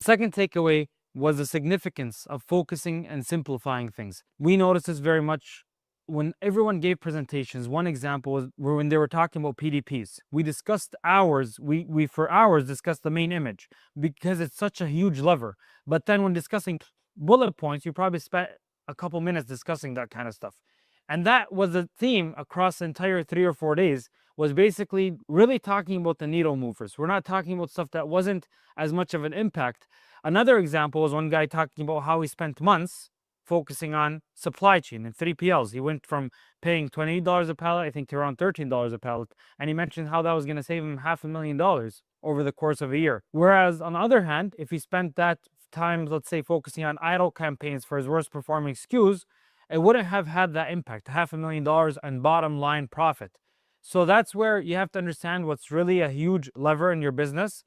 Second takeaway was the significance of focusing and simplifying things. We noticed this very much when everyone gave presentations. One example was when they were talking about PDPs. We discussed hours, we for hours discussed the main image because it's such a huge lever. But then when discussing bullet points, you probably spent a couple minutes discussing that kind of stuff. And that was a theme across the entire 3 or 4 days, was basically really talking about the needle movers. We're not talking about stuff that wasn't as much of an impact. Another example was one guy talking about how he spent months focusing on supply chain and 3PLs. He went from paying $28 a pallet, I think, to around $13 a pallet. And he mentioned how that was going to save him $500,000 over the course of a year. Whereas on the other hand, if he spent that time, let's say, focusing on idle campaigns for his worst performing SKUs, it wouldn't have had that impact, $500,000 and bottom line profit. So that's where you have to understand what's really a huge lever in your business